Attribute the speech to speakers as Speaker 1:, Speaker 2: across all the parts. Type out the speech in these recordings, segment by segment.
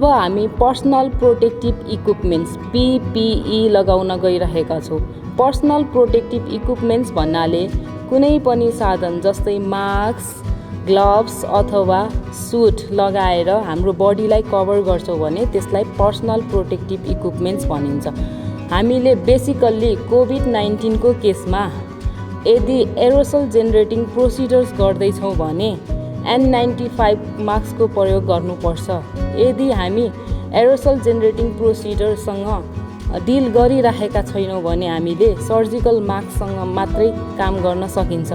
Speaker 1: अब हामी personal protective equipments PPE लगाउन गइरहेका छौँ। पर्सनल प्रोटेक्टिभ इक्विपमेन्ट्स भन्नाले कुनै पनि साधन जस्तै मास्क, ग्लोभ्स अथवा सुट लगाएर हाम्रो बडीलाई कभर गर्छौँ भने त्यसलाई पर्सनल प्रोटेक्टिभ इक्विपमेन्ट्स भनिन्छ। हामीले बेसिकल्ली कोभिड-19 को केसमा यदि एरोसल जेनेरेटिङ प्रोसिडर्स गर्दैछौँ भने N95 मास्कको प्रयोग गर्नुपर्छ। यदि हामी एरोसल जेनेरेटिङ प्रोसिडरसँग डिल गरिरहेका छैनौँ भने हामीले सर्जिकल मास्कसँग मात्रै काम गर्न सकिन्छ।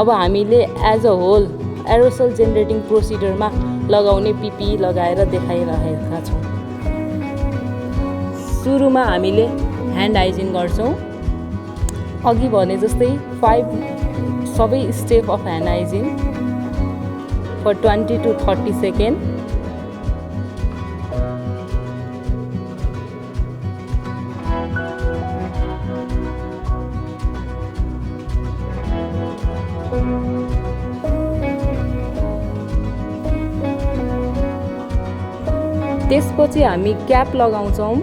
Speaker 1: अब हामीले as a whole aerosol generating प्रोसिडरमा लगाउने PPE लगाएर देखाइरहेका छौँ। सुरुमा हामीले ह्यान्ड हाइजिन गर्छौँ। अघि भने जस्तै 5 सबै step of hand hygiene for 20 to 30 seconds. त्यसपछि हामी क्याप लगाउँछौँ।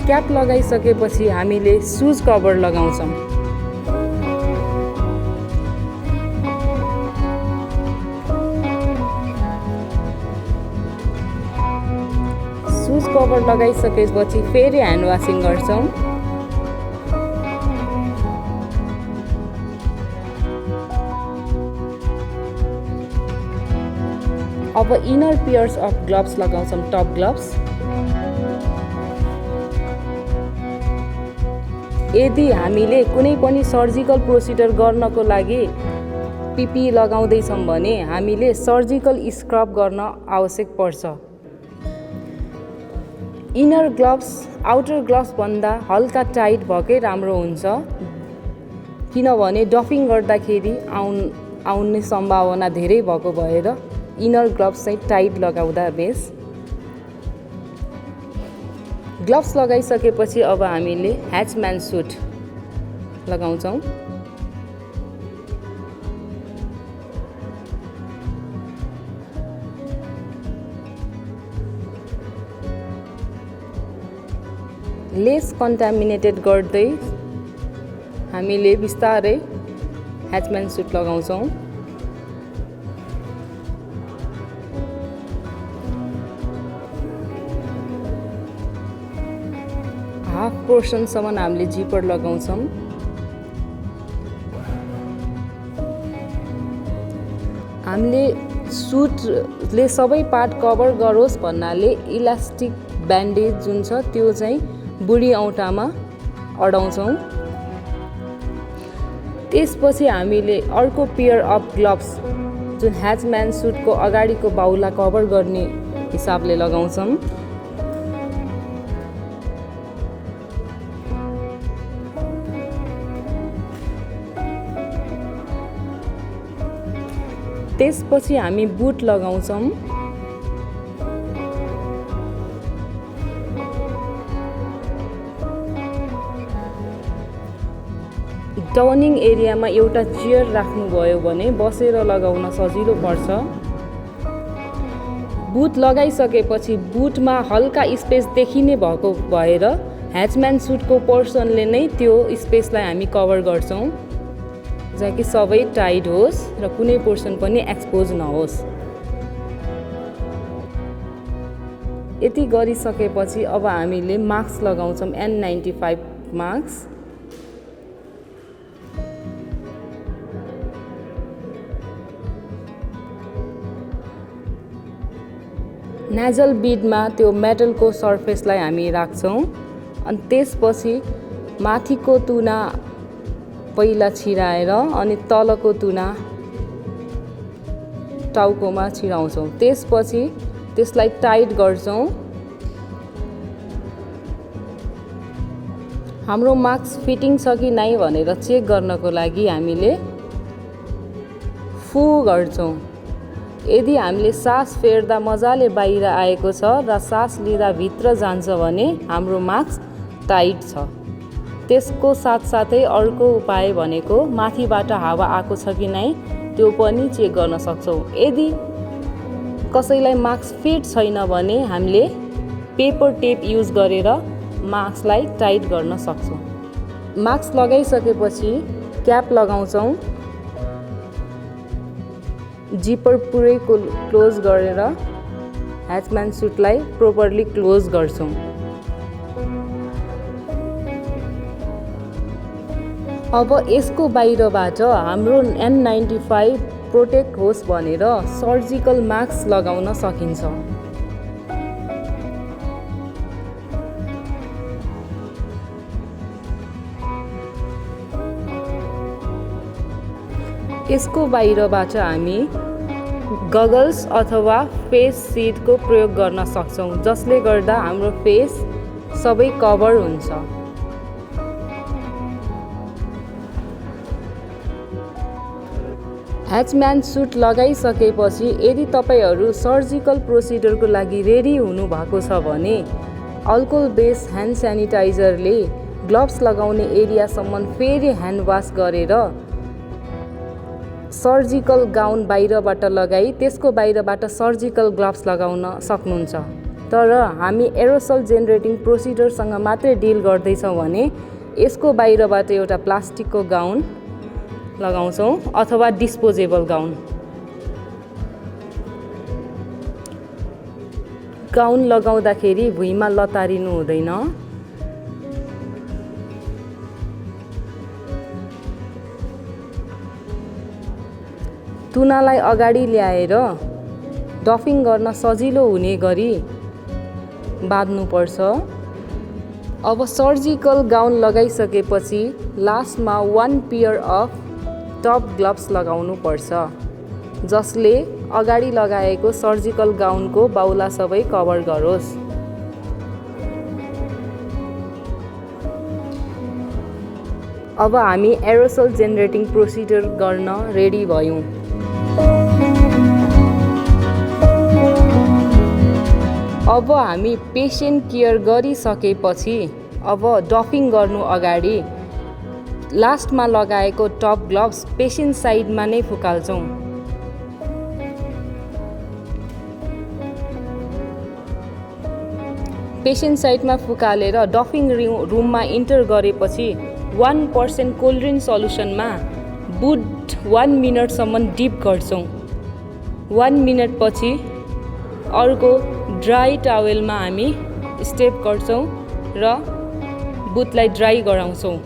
Speaker 1: क्याप लगाइसकेपछि हामीले सुज कभर लगाउँछौँ। सुज कभर लगाइसकेपछि फेरि ह्यान्ड वासिङ गर्छौँ। अब इनर पेयर्स अफ ग्लोभ्स लगाउँछौँ, टप ग्लोभ्स। यदि हामीले कुनै पनि सर्जिकल प्रोसिडर गर्नको लागि PPE लगाउँदैछौँ भने हामीले सर्जिकल स्क्रब गर्न आवश्यक पर्छ। इनर ग्लोभ्स आउटर ग्लोभ्स भन्दा हल्का टाइट भएकै राम्रो हुन्छ, किनभने डफिङ गर्दाखेरि आउने सम्भावना धेरै भएको भएर इनर ग्लोभ्स चाहिँ टाइट लगाउँदा बेस्ट। ग्लोभ्स लगाइसकेपछि अब हामीले ह्याचम्यान सुट लगाउँछौँ। लेस कन्टामिनेटेड गर्दै हामीले बिस्तारै ह्याचम्यान सुट लगाउँछौँ। हाफ पोर्सनसम्म हामीले जिपर लगाउँछौँ। हामीले सुटले सबै पार्ट कभर गरोस् भन्नाले इलास्टिक ब्यान्डेज जुन छ त्यो चाहिँ बुढी औँठामा अडाउँछौँ। त्यसपछि हामीले अर्को पेयर अफ ग्लोभ्स जुन ह्याचम्यान सुटको अगाडिको बाहुला कभर गर्ने हिसाबले लगाउँछौँ। त्यसपछि हामी बुट लगाउँछौँ। टर्निङ एरियामा एउटा चेयर राख्नुभयो भने बसेर लगाउन सजिलो पर्छ। बुट लगाइसकेपछि बुटमा हल्का स्पेस देखिने भएको भएर ह्याचम्यान सुटको पोर्सनले नै त्यो स्पेसलाई हामी कभर गर्छौँ, जहाँ कि सबै टाइट होस् र कुनै पोर्सन पनि एक्सपोज नहोस्। यति गरिसकेपछि अब हामीले मास्क लगाउँछौँ, N95 मास्क। नेजल बिडमा त्यो मेटलको सर्फेसलाई हामी राख्छौँ अनि त्यसपछि माथिको तुना पहिला छिराएर अनि तलको तुना टाउकोमा छिराउँछौँ। त्यसपछि त्यसलाई टाइट गर्छौँ। हाम्रो मास्क फिटिङ छ कि नै भनेर चेक गर्नको लागि हामीले फु गर्छौँ। यदि हामीले सास फेर्दा मजाले बाहिर आएको छ र सास लिँदा भित्र जान्छ भने हाम्रो मास्क टाइट छ। त्यसको साथसाथै अर्को उपाय भनेको माथिबाट हावा आएको छ कि नै त्यो पनि चेक गर्न सक्छौँ। यदि कसैलाई मास्क फिट छैन भने हामीले पेपर टेप युज गरेर मास्कलाई टाइट गर्न सक्छौँ। मास्क लगाइसकेपछि क्याप लगाउँछौँ, जिपर पुरै क्लोज गरेर ह्याचम्यान सुटलाई प्रोपरली क्लोज गर्छौँ। अब यसको बाहिरबाट हाम्रो N95 प्रोटेक्ट होस् भनेर सर्जिकल मास्क लगाउन सकिन्छ। यसको बाहिरबाट हामी गगल्स अथवा फेस सिडको प्रयोग गर्न सक्छौँ, जसले गर्दा हाम्रो फेस सबै कभर हुन्छ। ह्याचम्यान सुट लगाइसकेपछि यदि तपाईहरू सर्जिकल प्रोसिडरको लागि रेडी हुनुभएको छ भने अल्कोहल बेस ह्यान्ड सेनिटाइजरले ग्लोभ्स लगाउने एरियासम्म फेरि ह्यान्ड वास गरेर सर्जिकल गाउन बाहिरबाट लगाई त्यसको बाहिरबाट सर्जिकल ग्लोभ्स लगाउन सक्नुहुन्छ। तर हामी एरोसल जेनेरेटिङ प्रोसिडरसँग मात्रै डिल गर्दैछौँ भने यसको बाहिरबाट एउटा प्लास्टिकको गाउन लगाउँछौँ अथवा डिस्पोजेबल गाउन। गाउन लगाउँदाखेरि भुइँमा लतारिनु हुँदैन। तुनालाई अगाडि ल्याएर डफिङ गर्न सजिलो हुने गरी बाँध्नुपर्छ। अब सर्जिकल गाउन लगाइसकेपछि लास्टमा 1 पेयर अफ टप ग्लोभ्स लगाउनु पर्छ, जसले अगाडि लगाएको सर्जिकल गाउनको बाहुला सबै कभर गरोस्। अब हामी एरोसल जेनेरेटिङ प्रोसिडर गर्न रेडी भयौँ। अब हामी पेसेन्ट केयर गरिसकेपछि अब डफिङ गर्नु अगाडि लास्टमा लगाएको टप ग्लोभ्स पेसेन्ट साइडमा नै फुकाल्छौँ। पेसेन्ट साइडमा फुकालेर डफिङ रुममा इन्टर गरेपछि 1% कोल्ड ड्रिङ्क सल्युसनमा बुट 1 मिनटसम्म डिप गर्छौँ। 1 मिनट पछि अर्को ड्राई टावेलमा हामी स्टेप गर्छौँ र बुटलाई ड्राई गराउँछौँ।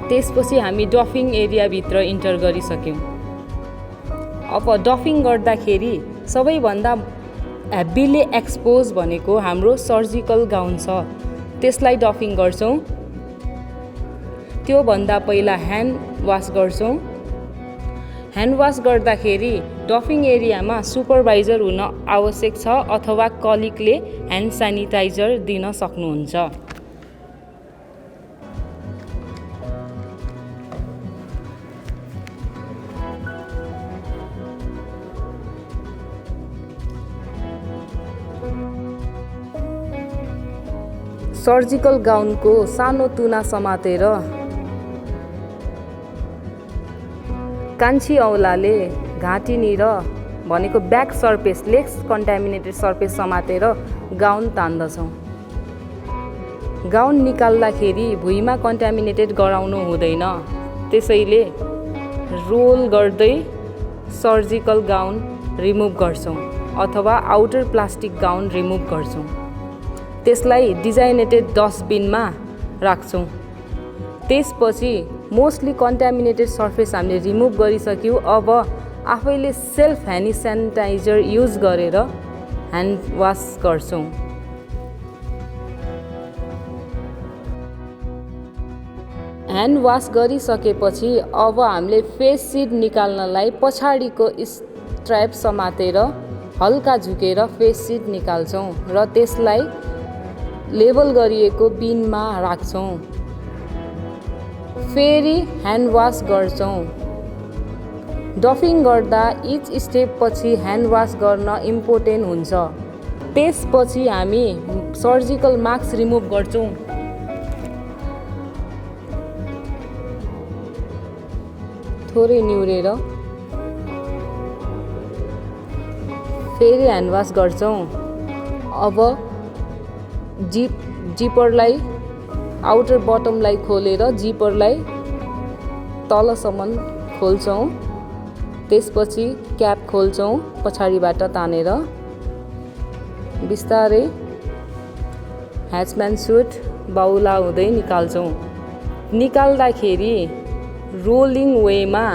Speaker 1: त्यसपछि हामी डफिङ एरियाभित्र इन्टर गरिसक्यौँ। अब डफिङ गर्दाखेरि सबैभन्दा हेब्बीले एक्सपोज भनेको हाम्रो सर्जिकल गाउन छ, त्यसलाई डफिङ गर्छौँ। त्योभन्दा पहिला ह्यान्ड वास गर्छौँ। ह्यान्ड वास गर्दाखेरि डफिङ एरियामा सुपरभाइजर हुन आवश्यक छ अथवा कलिगले ह्यान्ड सेनिटाइजर दिन सक्नुहुन्छ। सर्जिकल गाउनको सानो तुना समातेर कान्छी औँलाले घाँटीनिर भनेको back surface lace contaminated surface समातेर गाउन तान्दछौँ। गाउन निकाल्दाखेरि भुइँमा कन्टामिनेटेड गराउनु हुँदैन, त्यसैले रोल गर्दै सर्जिकल गाउन रिमुभ गर्छौँ अथवा आउटर प्लास्टिक गाउन रिमुभ गर्छौँ। त्यसलाई डिजाइनेटेड डस्टबिनमा राख्छौँ। त्यसपछि मोस्टली कन्टामिनेटेड सर्फेस हामीले रिमुभ गरिसक्यौँ। अब आफैले सेल्फ ह्यान्ड सेनिटाइजर युज गरेर ह्यान्ड वास गर्छौँ। ह्यान्ड वास गरिसकेपछि अब हामीले फेस सिड निकाल्नलाई पछाडिको स्ट्र्याप समातेर हल्का झुकेर फेस सिड निकाल्छौँ र त्यसलाई लेबल गरिएको बिनमा राख्छौँ। फेरि ह्यान्ड वास गर्छौँ। डफिङ गर्दा इच स्टेप पछि ह्यान्ड वास गर्न इम्पोर्टेन्ट हुन्छ। त्यसपछि हामी सर्जिकल मास्क रिमुभ गर्छौँ। थोरै निहुरेर फेरि ह्यान्ड वास गर्छौँ। अब जिपरलाई आउटर बटमलाई खोलेर जिपरलाई तलसम्म खोल्छौँ। त्यसपछि क्याप खोल्छौँ पछाडिबाट तानेर। बिस्तारै ह्याचम्यान सुट बाहुला हुँदै निकाल्छौँ। निकाल्दाखेरि रोलिङ वेमा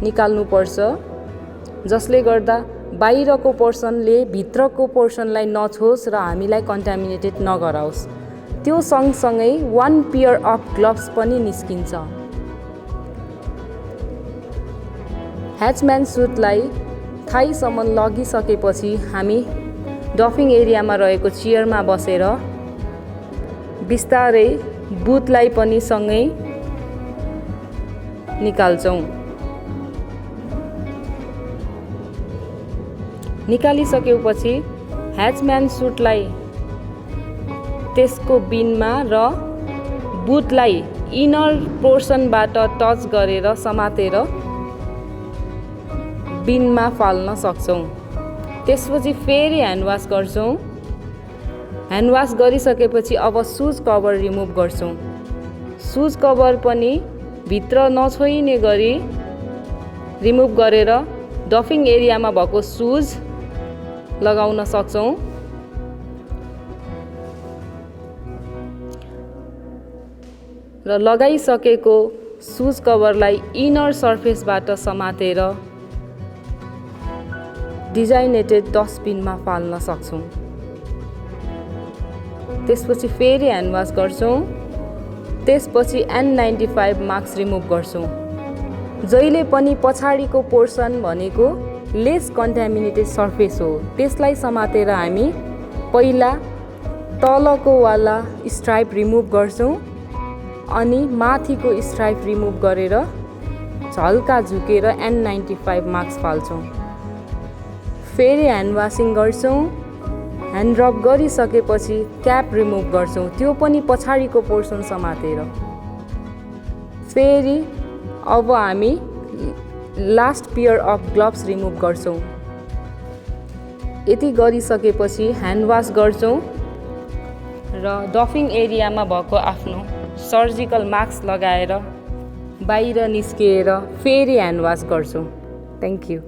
Speaker 1: निकाल्नुपर्छ, जसले गर्दा बाहिरको पोर्सनले भित्रको पोर्सनलाई नछोस् र हामीलाई कन्टामिनेटेड नगराओस्। त्यो सँगसँगै 1 पेयर अफ ग्लोभ्स पनि निस्किन्छ। ह्याचम्यान सुटलाई थाइसम्म लगिसकेपछि हामी डफिङ एरियामा रहेको चेयरमा बसेर बिस्तारै बुटलाई पनि सँगै निकाल्छौँ। निकालिसकेपछि ह्याचम्यान सुटलाई त्यसको बिनमा र बुटलाई इनर पोर्सनबाट टच गरेर समातेर बिनमा फाल्न सक्छौँ। त्यसपछि फेरि ह्यान्ड वास गर्छौँ। ह्यान्ड वास गरिसकेपछि अब सुज कभर रिमुभ गर्छौँ। सुज कभर पनि भित्र नछोइने गरी रिमुभ गरेर डफिङ एरियामा भएको सुज लगाउन सक्छौँ। र लगाइसकेको सुज कभरलाई इनर सर्फेसबाट समातेर डिजाइनेटेड डस्टबिनमा फाल्न सक्छौँ। त्यसपछि फेरि ह्यान्ड वास गर्छौँ। त्यसपछि N95 मास्क रिमुभ गर्छौँ। जहिले पनि पछाडिको पोर्सन भनेको लेस कन्टामिनेटेड सर्फेस हो, त्यसलाई समातेर हामी पहिला तलको वाला स्ट्राइप रिमुभ गर्छौँ अनि माथिको स्ट्राइप रिमुभ गरेर हल्का झुकेर N95 मास्क फाल्छौँ। फेरि ह्यान्ड वासिङ गर्छौँ। ह्यान्ड रब गरिसकेपछि क्याप रिमुभ गर्छौँ, त्यो पनि पछाडिको पोर्सन समातेर। फेरि अब हामी last pair of gloves remove गर्छौँ। यति गरिसकेपछि ह्यान्ड वास गर्छौँ र डफिङ एरियामा भएको आफ्नो सर्जिकल मास्क लगाएर बाहिर निस्किएर फेरि ह्यान्ड वास गर्छौँ। Thank you.